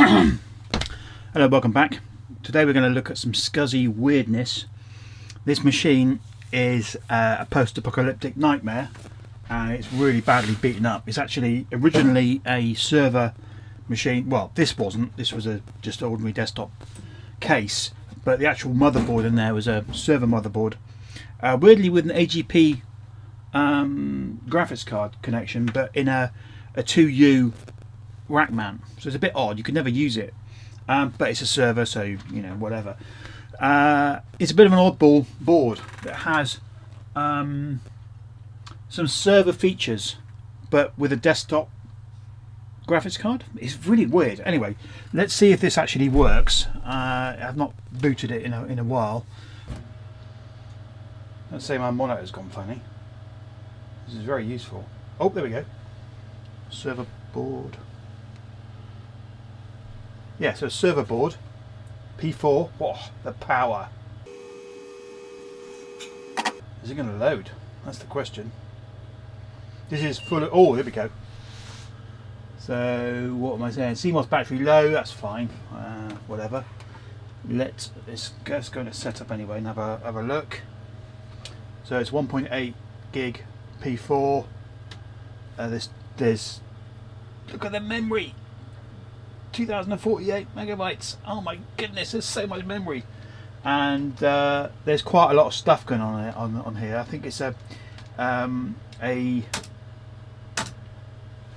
Hello, welcome back. Today we're going to look at some SCSI weirdness. This machine is a post-apocalyptic nightmare and it's really badly beaten up. It's actually originally a server machine. Well, this wasn't. This was a just ordinary desktop case, but the actual motherboard in there was a server motherboard. Weirdly with an AGP graphics card connection, but in a 2U rack mount. So it's a bit odd. You could never use it. But it's a server, so you know, whatever. It's a bit of an oddball board that has some server features, but with a desktop graphics card. It's really weird. Anyway, let's see if this actually works. I've not booted it in a while. Let's say my monitor's gone funny. This is very useful. Oh, there we go. Server board. Yeah, so server board, P4. Whoa, the power. Is it going to load? That's the question. This is full of, oh, there we go. So, what am I saying? CMOS battery low, that's fine. Whatever. Let's go into setup anyway and have a look. So it's 1.8 gig P4. There's look at the memory. 2048 megabytes. Oh my goodness, there's so much memory, and there's quite a lot of stuff going on here. I think it's a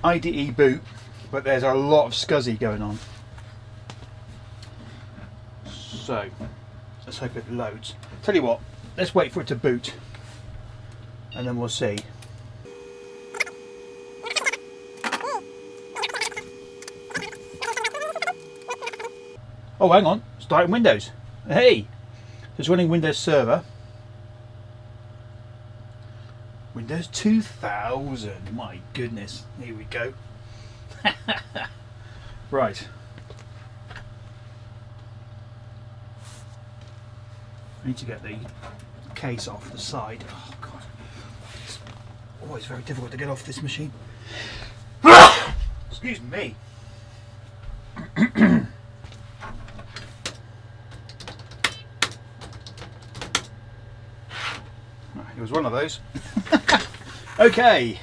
IDE boot, but there's a lot of SCSI going on. So let's hope it loads. Tell you what, let's wait for it to boot, and then we'll see. Oh, hang on, starting Windows. Hey, it's running Windows Server. Windows 2000, my goodness, here we go. Right. I need to get the case off the side. Oh, God. It's always very difficult to get off this machine. Excuse me. It was one of those. Okay.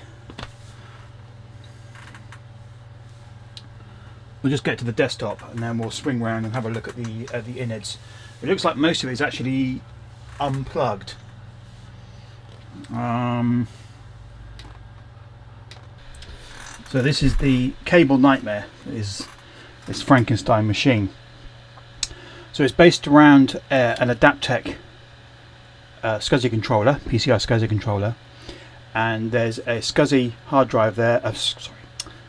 We'll just get to the desktop and then we'll swing around and have a look at the innards. It looks like most of it is actually unplugged. So this is the cable nightmare. Is this Frankenstein machine? So it's based around an Adaptec SCSI controller, PCI SCSI controller, and there's a SCSI hard drive there, a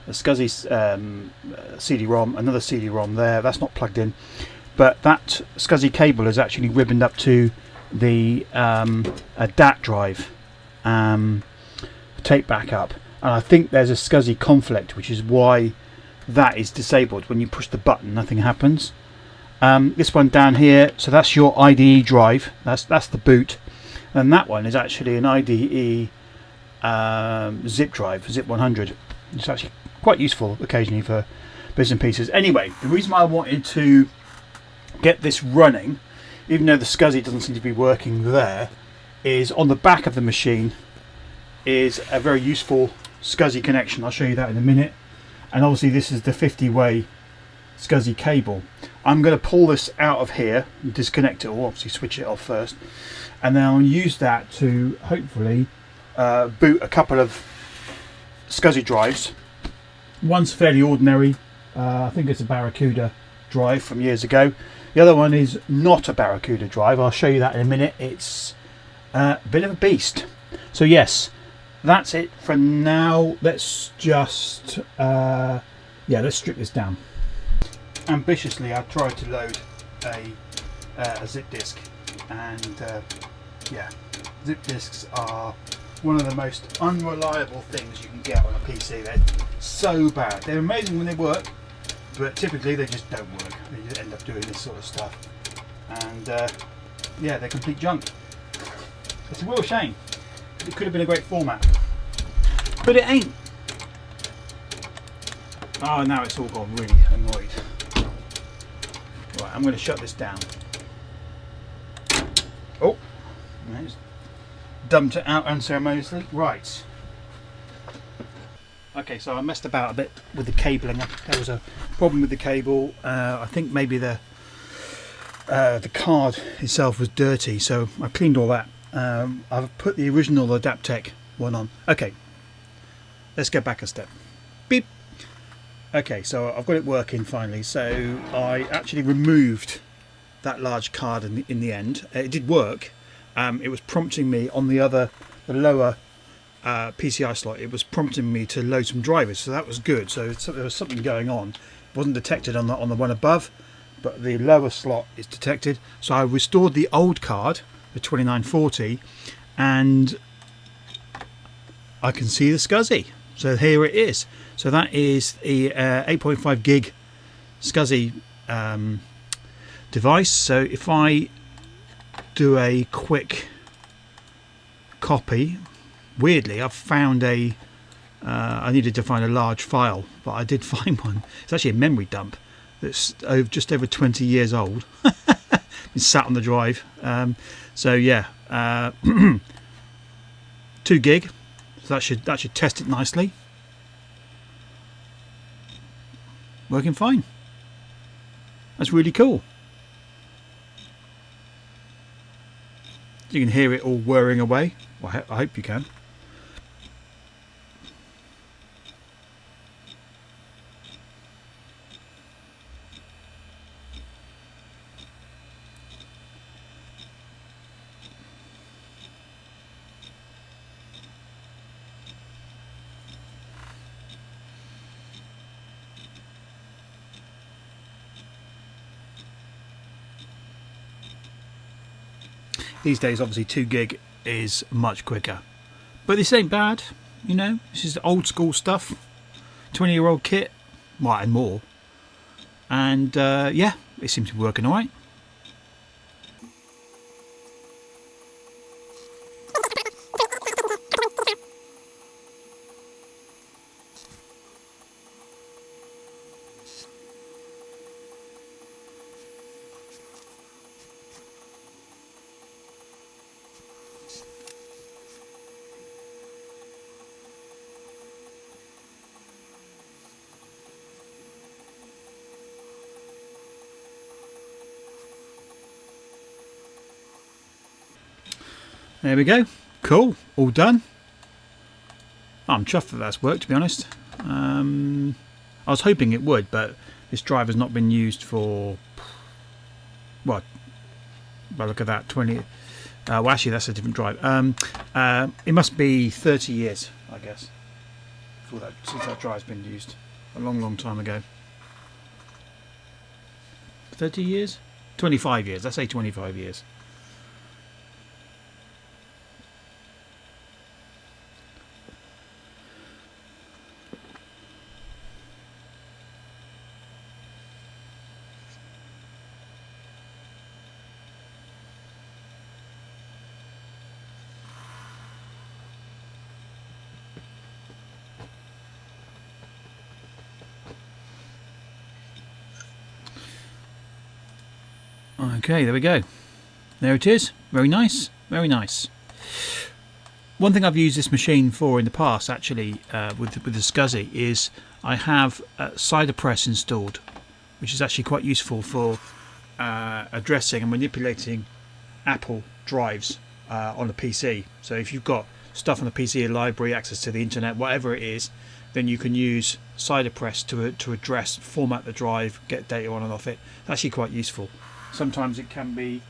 SCSI CD-ROM, another CD-ROM there. That's not plugged in, but that SCSI cable is actually ribboned up to the a DAT drive, tape backup, and I think there's a SCSI conflict, which is why that is disabled. When you push the button, nothing happens. This one down here, so that's your IDE drive, that's the boot, and that one is actually an IDE zip drive, zip 100. It's actually quite useful occasionally for bits and pieces. Anyway, the reason why I wanted to get this running, even though the SCSI doesn't seem to be working there, is on the back of the machine is a very useful SCSI connection. I'll show you that in a minute. And obviously this is the 50-way SCSI cable. I'm going to pull this out of here and disconnect it, or obviously switch it off first, and then I'll use that to hopefully boot a couple of SCSI drives. One's fairly ordinary, I think it's a Barracuda drive from years ago. The other one is not a Barracuda drive. I'll show you that in a minute. It's a bit of a beast. So yes, that's it for now. Let's just let's strip this down. Ambitiously, I tried to load a zip disk, and zip disks are one of the most unreliable things you can get on a PC. They're so bad. They're amazing when they work, but typically they just don't work. They just end up doing this sort of stuff, and they're complete junk. It's a real shame. It could have been a great format, but it ain't. Oh, now it's all gone really annoyed. Right, I'm going to shut this down. Oh, nice. Dumped it out unceremoniously. Right. Okay, so I messed about a bit with the cabling. There was a problem with the cable. I think maybe the card itself was dirty, so I cleaned all that. I've put the original Adaptec one on. Okay, let's go back a step. Beep. Okay, so I've got it working finally. So I actually removed that large card in the end. It did work. It was prompting me on the lower PCI slot. It was prompting me to load some drivers, so that was good. So there was something going on. It wasn't detected on the one above, but the lower slot is detected. So I restored the old card, the 2940, and I can see the SCSI. So here it is. So that is the 8.5 gig SCSI device. So if I do a quick copy, weirdly I've found I needed to find a large file, but I did find one. It's actually a memory dump that's just over 20 years old. It's sat on the drive. So yeah, 2 gig. So that should test it nicely. Working fine. That's really cool. You can hear it all whirring away. Well, I hope you can. These days, obviously, 2 gig is much quicker. But this ain't bad, you know. This is old school stuff. 20-year-old kit, well, and more. And yeah, it seems to be working alright. There we go. Cool. All done. I'm chuffed that that's worked, to be honest. I was hoping it would, but this drive has not been used for, well, look at that, 20. Well, actually, that's a different drive. It must be 30 years, I guess, since that drive's been used. A long, long time ago. 30 years? 25 years. Let's say 25 years. Okay, there we go. There it is. Very nice. Very nice. One thing I've used this machine for in the past, actually, with the SCSI, is I have cider press installed, which is actually quite useful for addressing and manipulating Apple drives on a PC. So if you've got stuff on the PC, a library, access to the internet, whatever it is, then you can use cider press to address, format the drive, get data on and off it. It's actually quite useful. Sometimes it can be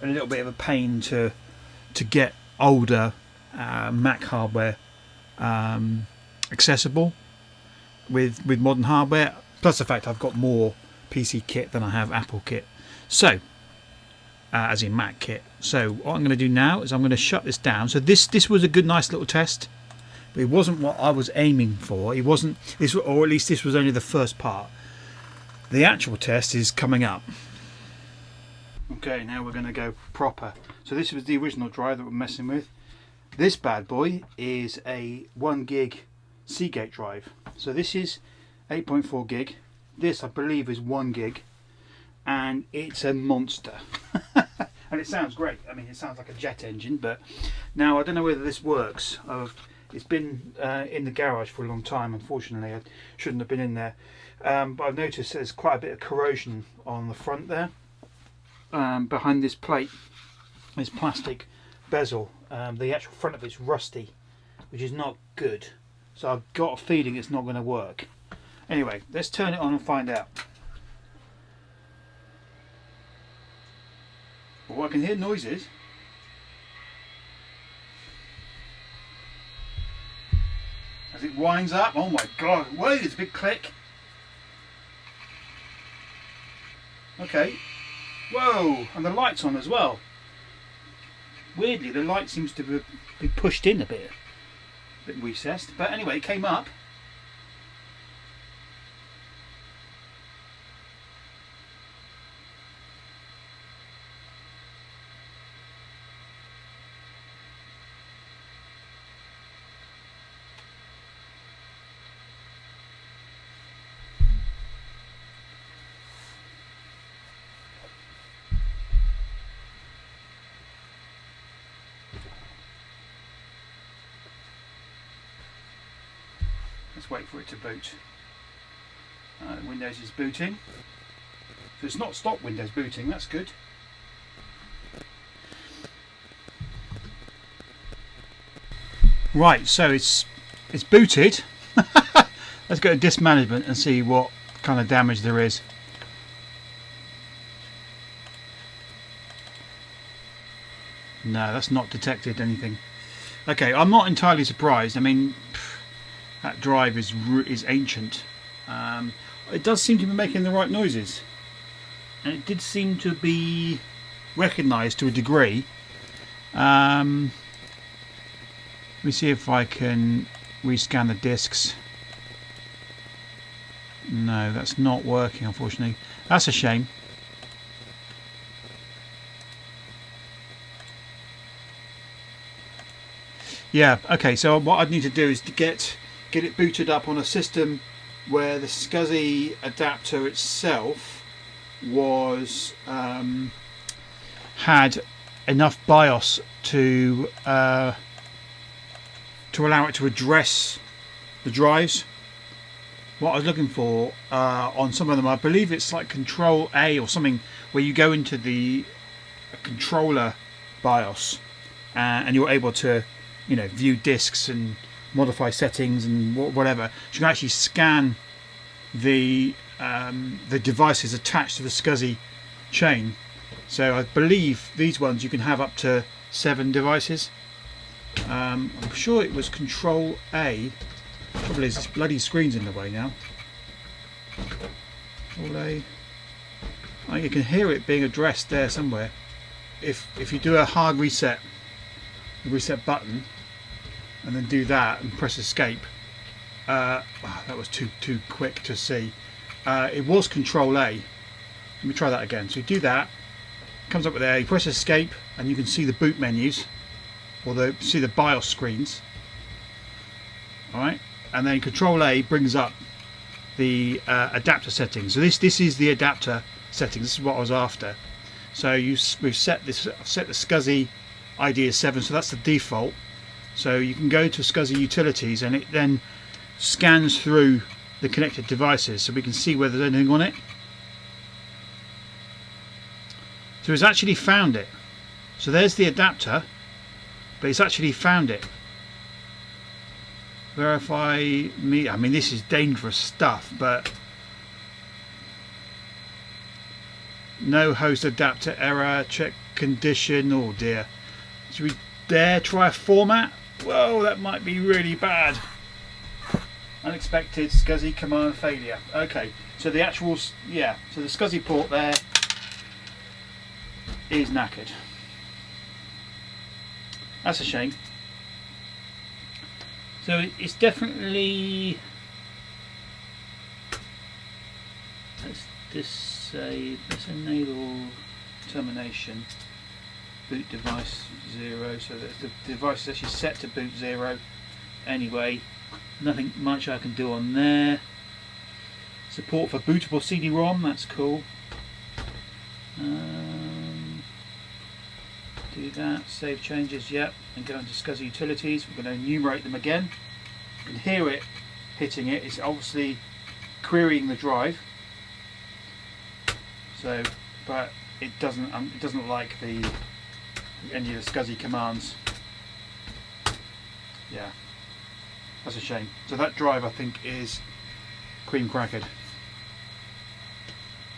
a little bit of a pain to get older Mac hardware accessible with modern hardware. Plus the fact I've got more PC kit than I have Apple kit. So, as in Mac kit. So what I'm going to do now is I'm going to shut this down. So this was a good, nice little test. But it wasn't what I was aiming for. It wasn't this, or at least this was only the first part. The actual test is coming up. Okay, now we're going to go proper. So this was the original drive that we're messing with. This bad boy is a 1 gig Seagate drive. So this is 8.4 gig. This, I believe, is 1 gig. and it's a monster. And it sounds great. I mean, it sounds like a jet engine, but now I don't know whether this works. It's been in the garage for a long time. Unfortunately, I shouldn't have been in there. But I've noticed there's quite a bit of corrosion on the front there, behind this plate, this plastic bezel. The actual front of it's rusty, which is not good. So I've got a feeling it's not going to work. Anyway, let's turn it on and find out. Oh, I can hear noises. As it winds up, oh my god, wait, it's a big click. Okay, whoa, and the light's on as well. Weirdly, the light seems to be pushed in a bit recessed, but anyway, it came up. Let's wait for it to boot. Windows is booting. So it's not stopped Windows booting, that's good. Right, so it's booted. Let's go to disk management and see what kind of damage there is. No, that's not detected anything. Okay, I'm not entirely surprised. I mean, that drive is ancient. It does seem to be making the right noises, and it did seem to be recognised to a degree. Let me see if I can rescan the discs. No, that's not working, unfortunately. That's a shame. Yeah, okay, so what I'd need to do is to get it booted up on a system where the SCSI adapter itself was had enough BIOS to allow it to address the drives. What I was looking for on some of them, I believe it's like Control A or something, where you go into the controller BIOS and you're able to, you know, view disks and modify settings and whatever. You can actually scan the devices attached to the SCSI chain. So I believe these ones you can have up to 7 devices. I'm sure it was Control A. Probably this bloody screen's in the way now. Control A. Oh, you can hear it being addressed there somewhere. If you do a hard reset, the reset button, and then do that and press escape. Oh, that was too quick to see. It was Control A. Let me try that again. So you do that, comes up with there, you press escape, and you can see the boot menus, or see the BIOS screens. Alright, and then Control A brings up the adapter settings. So this is the adapter settings. This is what I was after. So we've set the SCSI ID as 7, so that's the default. So you can go to SCSI utilities and it then scans through the connected devices so we can see whether there's anything on it. So it's actually found it. So there's the adapter, but it's actually found it. Verify me. I mean, this is dangerous stuff, but no host adapter error, check condition. Oh dear. Should we dare try a format? Whoa, that might be really bad. Unexpected SCSI command failure. Okay, so the actual, yeah, so the SCSI port there is knackered. That's a shame. So it's definitely, let's enable termination. Boot device 0, so that the device is actually set to boot 0 anyway. Nothing much I can do on there. Support for bootable CD-ROM, that's cool. Do that, save changes, yep, and go into SCSI utilities. We're going to enumerate them again. You can hear it hitting it. It's obviously querying the drive. So, but it doesn't like any of the SCSI commands. Yeah, that's a shame. So that drive, I think, is cream crackered.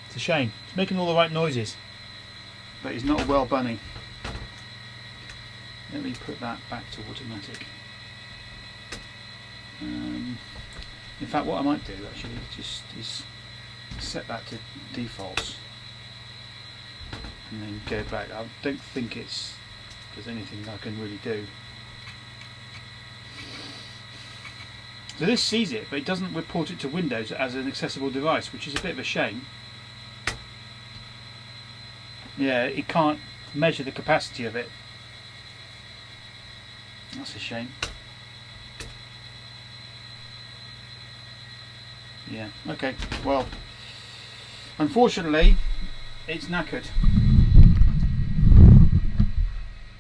It's a shame. It's making all the right noises, but he's not a well bunny. Let me put that back to automatic. In fact, what I might do actually is set that to defaults and then go back. I don't think there's anything I can really do. So this sees it, but it doesn't report it to Windows as an accessible device, which is a bit of a shame. Yeah, it can't measure the capacity of it. That's a shame. Yeah, okay, well, unfortunately, it's knackered.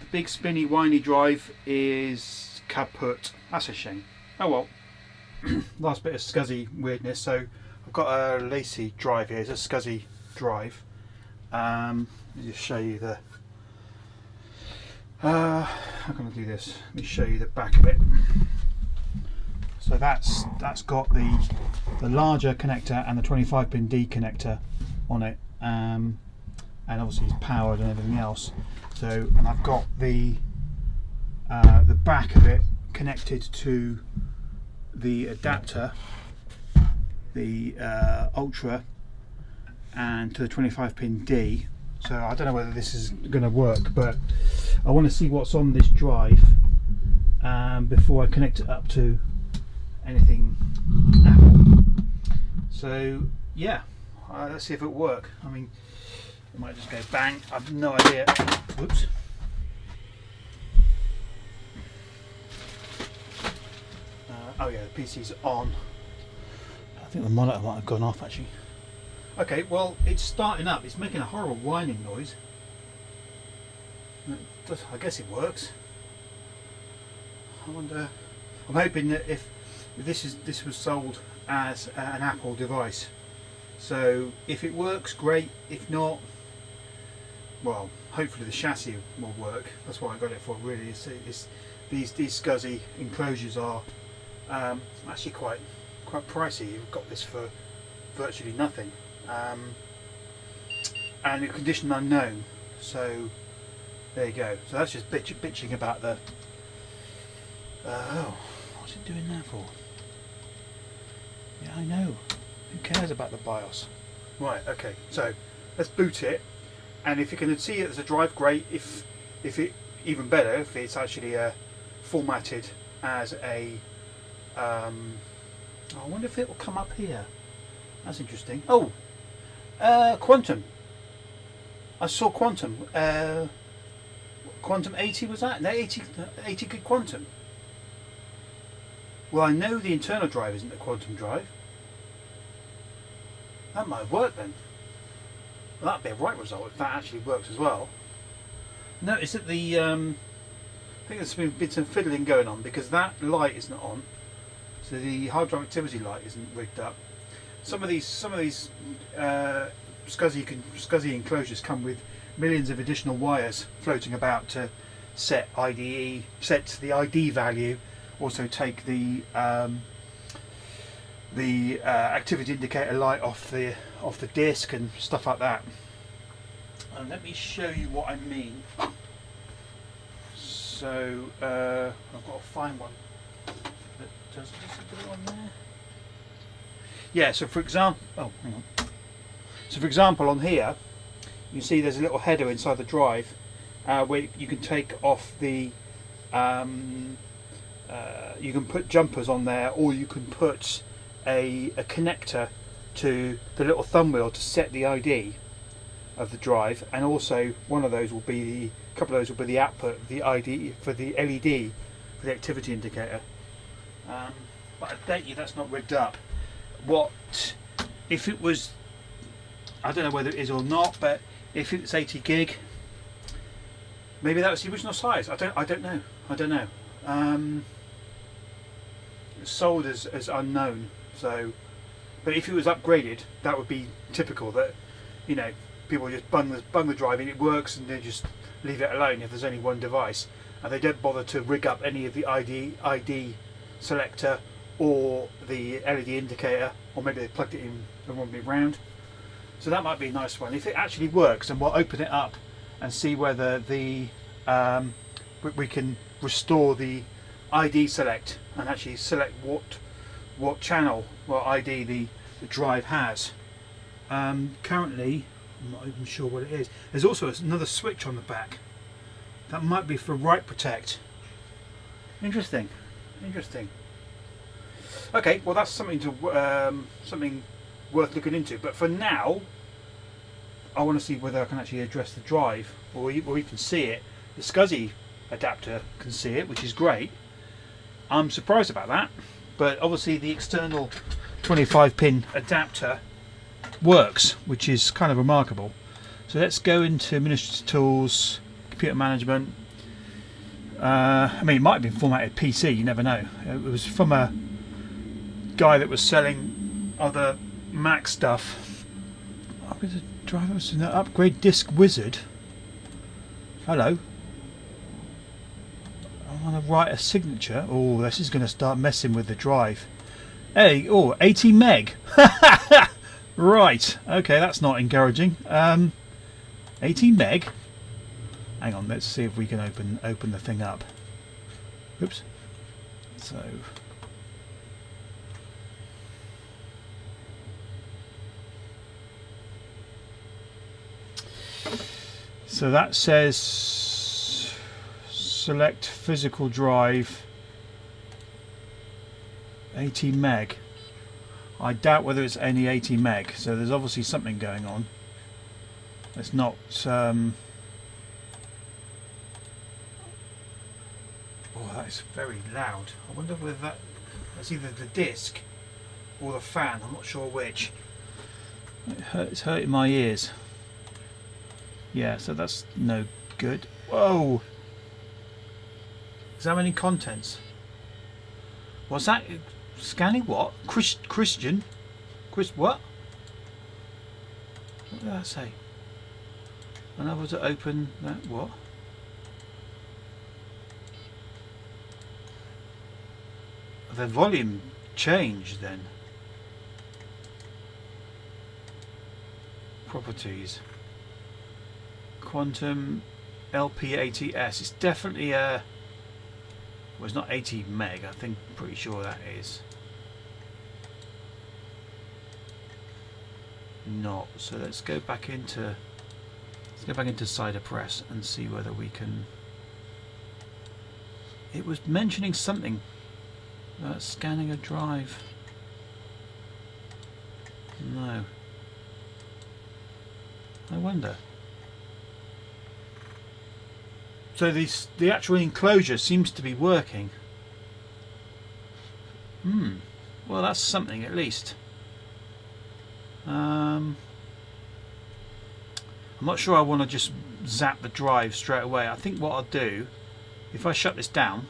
The big spinny whiny drive is kaput. That's a shame. Oh well. Last bit of SCSI weirdness. So I've got a Lacy drive here. It's a SCSI drive. Let me just show you the how can I do this? Let me show you the back of it. So that's got the larger connector and the 25 pin D connector on it, and obviously it's powered and everything else. So, and I've got the back of it connected to the adapter, the Ultra, and to the 25 pin D. So I don't know whether this is going to work, but I want to see what's on this drive before I connect it up to anything Apple. So yeah, let's see if it'll work. I mean, it might just go bang. I've no idea. Whoops. Oh yeah, the PC's on. I think the monitor might have gone off actually. Okay, well, it's starting up. It's making a horrible whining noise. I guess it works. I wonder. I'm hoping that if this was sold as an Apple device, so if it works, great. If not, well, hopefully the chassis will work. That's what I got it for. Really, these SCSI enclosures are actually quite pricey. You've got this for virtually nothing. And a condition unknown, so there you go. So that's just bitching about the oh, what's it doing that for? Yeah, I know, who cares about the BIOS? Right, okay, so let's boot it, and if you can see it as a drive, great. If it, even better if it's actually formatted as a I wonder if it will come up here. That's interesting. Oh, Quantum. I saw Quantum. Quantum 80 was that? No, 80 gig Quantum. Well, I know the internal drive isn't a Quantum drive. That might work then. Well, that'd be a right result if that actually works as well. Notice that the I think there's been some fiddling going on because that light isn't on. So the hard drive activity light isn't rigged up. Some of these SCSI enclosures come with millions of additional wires floating about to set the ID value, also take the activity indicator light off the disc and stuff like that. And let me show you what I mean. So I've got to find one that does it on there. Yeah, so for example, hang on. So for example, on here, you see there's a little header inside the drive where you can take off the, you can put jumpers on there, or you can put a connector to the little thumb wheel to set the ID of the drive, and also one of those will be a couple of those will be the output of the ID for the LED for the activity indicator. But I bet you that's not rigged up. What if it was? I don't know whether it is or not, but if it's 80 gig, maybe that was the original size. I don't know. It's sold as unknown. So, but if it was upgraded, that would be typical. That, you know, people just bung the drive in, it works, and they just leave it alone if there's only one device, and they don't bother to rig up any of the ID selector or the LED indicator, or maybe they plugged it in the wrong way round. So that might be a nice one if it actually works, and we'll open it up and see whether the we can restore the ID select and actually select what channel, what ID the drive has. Currently, I'm not even sure what it is. There's also another switch on the back. That might be for write protect. Interesting. Okay, well that's something to something worth looking into. But for now, I want to see whether I can actually address the drive, or even see it. The SCSI adapter can see it, which is great. I'm surprised about that, but obviously the external 25-pin adapter works, which is kind of remarkable. So let's go into administrative tools, computer management. I mean, it might have been formatted PC, you never know. It was from a guy that was selling other Mac stuff. Drivers in the upgrade disk wizard. Hello. I want to write a signature. Oh, this is going to start messing with the drive. Hey, oh, 80 meg. Right. Okay, that's not encouraging. 80 meg. Hang on, let's see if we can open the thing up. Oops. So that says select physical drive 80 meg. I doubt whether it's any 80 meg, so there's obviously something going on. It's not oh, that is very loud. I wonder whether that's either the disc or the fan. I'm not sure which. It's hurting my ears. Yeah, so that's no good. Whoa! Examining contents. What's that? Scanning what? Christian? What? What did that say? Unable to open that what? The volume changed then. Properties. Quantum LP80S. It's definitely a. Well, it's not 80 meg. I think. Pretty sure that is. Not. So let's go back into. Let's go back into Cider Press and see whether we can. It was mentioning something. Scanning a drive. No. I wonder. So the actual enclosure seems to be working. Well, that's something at least. I'm not sure I want to just zap the drive straight away. I think what I'll do, if I shut this down,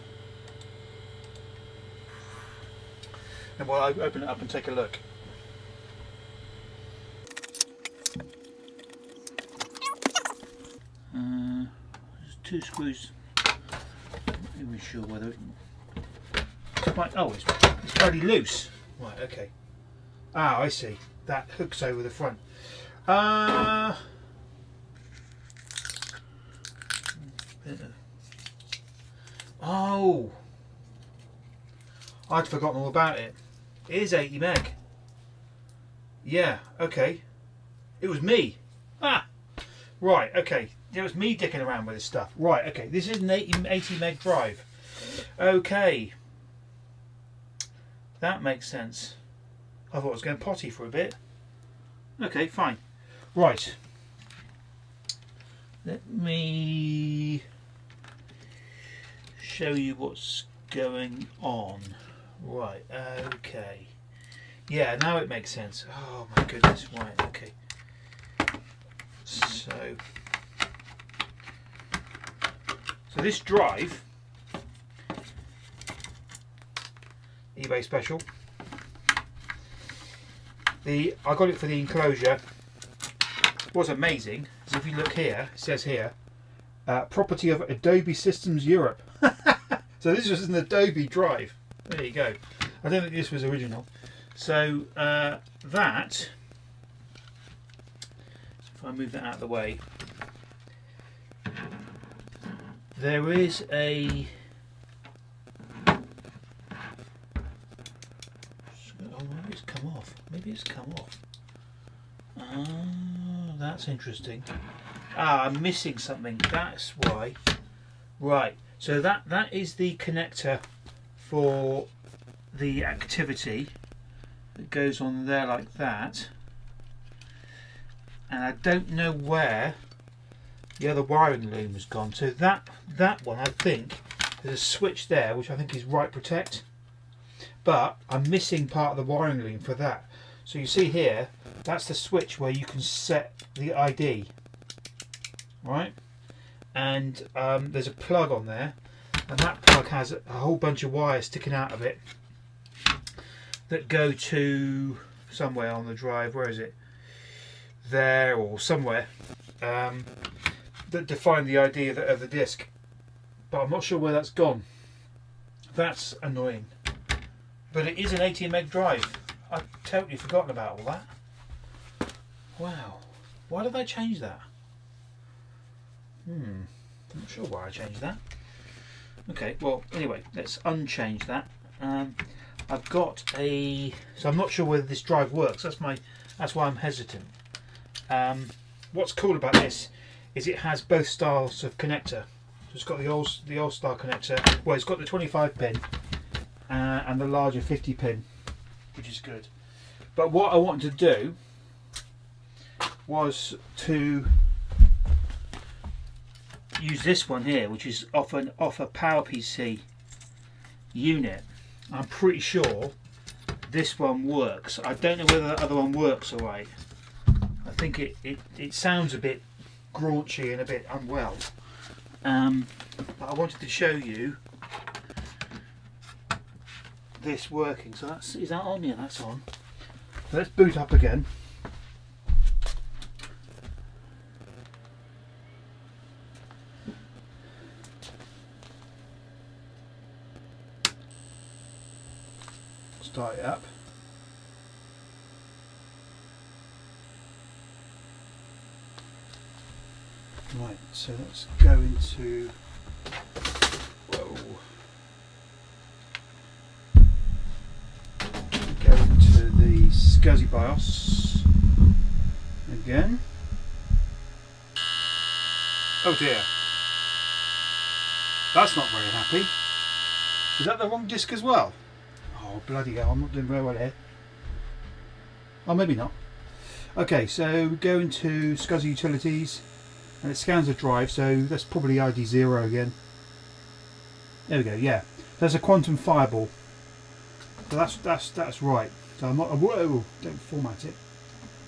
and we'll open it up and take a look. Two screws. I'm not even sure whether it's quite. Oh, it's fairly loose. Right. Okay. Ah, I see. That hooks over the front. Oh, I'd forgotten all about it. It is 80 meg. Yeah. Okay. It was me. Ah. Right. Okay. It was me dicking around with this stuff. Right, okay, this is an 80 meg drive. Okay. That makes sense. I thought I was going potty for a bit. Okay, fine. Right. Let me show you what's going on. Right, okay. Yeah, now it makes sense. Oh my goodness, right, okay. So this drive, eBay special. I got it for the enclosure. What's amazing is if you look here, it says here, property of Adobe Systems Europe. So this was an Adobe drive. There you go. I don't think this was original. So that, if I move that out of the way, there is a maybe it's come off. Maybe it's come off. That's interesting. I'm missing something. That's why. Right. So that is the connector for the activity that goes on there like that. And I don't know where the other wiring loom has gone. So that one, I think, there's a switch there, which I think is right protect. But I'm missing part of the wiring loom for that. So you see here, that's the switch where you can set the ID, right? And there's a plug on there, and that plug has a whole bunch of wires sticking out of it that go to somewhere on the drive. Where is it? There or somewhere, that define the ID of the disc. But I'm not sure where that's gone. That's annoying. But it is an 18 meg drive. I've totally forgotten about all that. Wow. Why did I change that? I'm not sure why I changed that. Okay, well, anyway, let's unchange that. I've got a... So I'm not sure whether this drive works. That's why I'm hesitant. What's cool about this is it has both styles of connector. So it's got the old style connector. Well, it's got the 25 pin and the larger 50 pin, which is good. But what I wanted to do was to use this one here, which is off a PowerPC unit. I'm pretty sure this one works. I don't know whether the other one works all right. I think it sounds a bit graunchy and a bit unwell. But I wanted to show you this working. So is that on? Yeah, that's on. So let's boot up again. Start it up. Right, so let's go into, go into the SCSI BIOS again. Oh dear, that's not very happy. Is that the wrong disc as well? Oh bloody hell, I'm not doing very well here. Oh, maybe not. Okay, so go into SCSI Utilities. And it scans the drive, so that's probably ID 0 again. There we go. Yeah, there's a quantum fireball. So that's right. So I'm not. Whoa! Don't format it.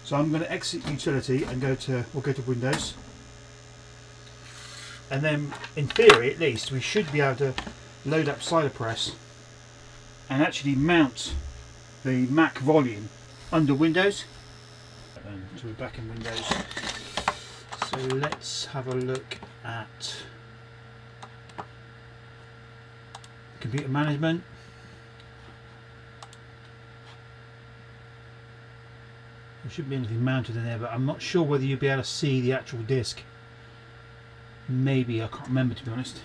So I'm going to exit utility and go to Windows. And then, in theory, at least, we should be able to load up Cyberpress and actually mount the Mac volume under Windows. So we're back in Windows. So let's have a look at computer management. There shouldn't be anything mounted in there, but I'm not sure whether you'll be able to see the actual disk. Maybe, I can't remember to be honest.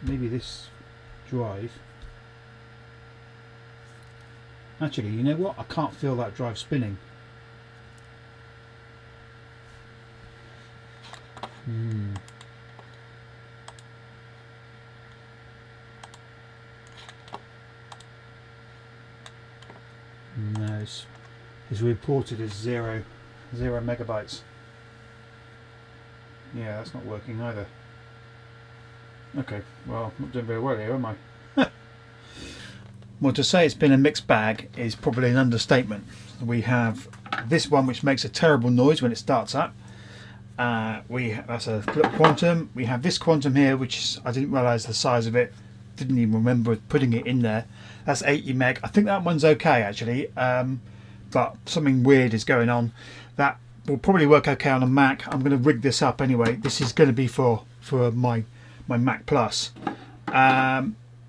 Maybe this drive. Actually, you know what? I can't feel that drive spinning. No, it's reported as zero megabytes. Yeah, that's not working either. Okay, well, I'm not doing very well here, am I? Well, to say it's been a mixed bag is probably an understatement. We have this one which makes a terrible noise when it starts up. That's a little quantum. We have this quantum here, which I didn't realise the size of it. Didn't even remember putting it in there. That's 80 meg. I think that one's okay actually, but something weird is going on. That will probably work okay on a Mac. I'm going to rig this up anyway. This is going to be for my Mac Plus.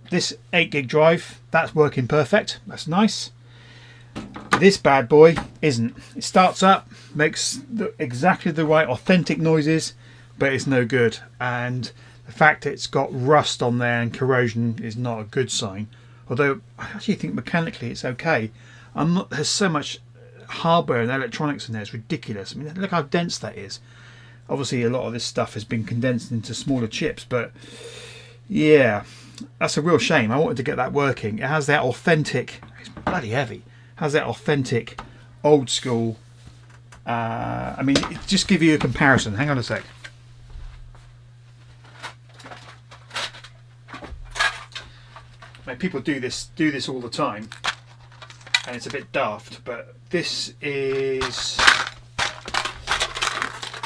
This 8 gig drive, that's working perfect. That's nice. This bad boy isn't. It starts up, makes exactly the right authentic noises, but it's no good. And the fact it's got rust on there and corrosion is not a good sign. Although I actually think mechanically it's okay. There's so much hardware and electronics in there, it's ridiculous. I mean, look how dense that is. Obviously a lot of this stuff has been condensed into smaller chips, but yeah, that's a real shame. I wanted to get that working. It has that authentic, it's bloody heavy, has that authentic old school, I mean, just give you a comparison. Hang on a sec. I mean, people do this all the time, and it's a bit daft, but this is,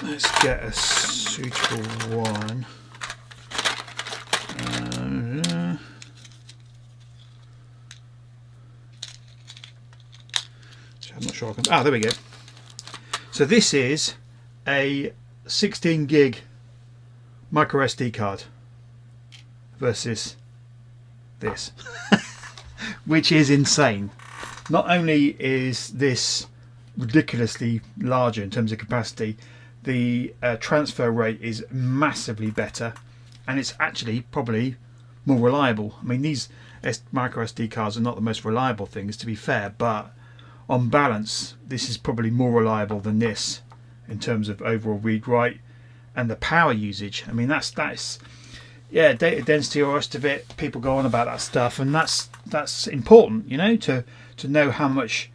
let's get a suitable one. I'm not sure I can. There we go. So this is a 16 gig micro SD card versus this, which is insane. Not only is this ridiculously larger in terms of capacity, the transfer rate is massively better, and it's actually probably more reliable. I mean, these micro SD cards are not the most reliable things, to be fair, but on balance this is probably more reliable than this in terms of overall read write and the power usage. I mean, that's yeah, data density, or rest of it, people go on about that stuff, and that's important, you know, to know how much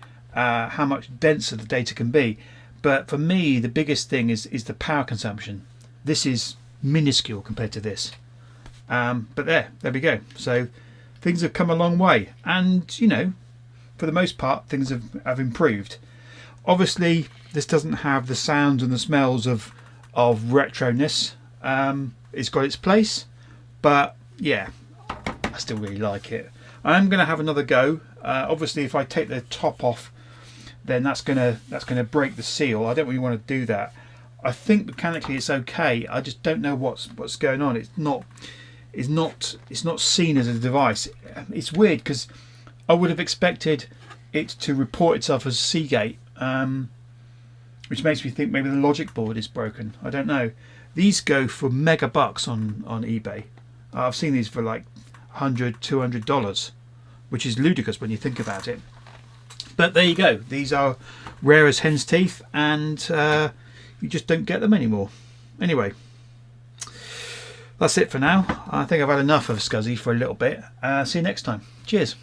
denser the data can be. But for me the biggest thing is the power consumption. This is minuscule compared to this, but there we go. So things have come a long way, and you know, for the most part things have improved. Obviously this doesn't have the sounds and the smells of retroness. It's got its place, but yeah, I still really like it. I'm going to have another go. Obviously if I take the top off, then that's gonna break the seal. I don't really want to do that. I think mechanically it's okay. I just don't know what's going on. It's not seen as a device. It's weird because I would have expected it to report itself as Seagate, which makes me think maybe the logic board is broken. I don't know. These go for mega bucks on eBay. I've seen these for like $100, $200, which is ludicrous when you think about it. But there you go. These are rare as hen's teeth, and you just don't get them anymore. Anyway, that's it for now. I think I've had enough of SCSI for a little bit. See you next time. Cheers.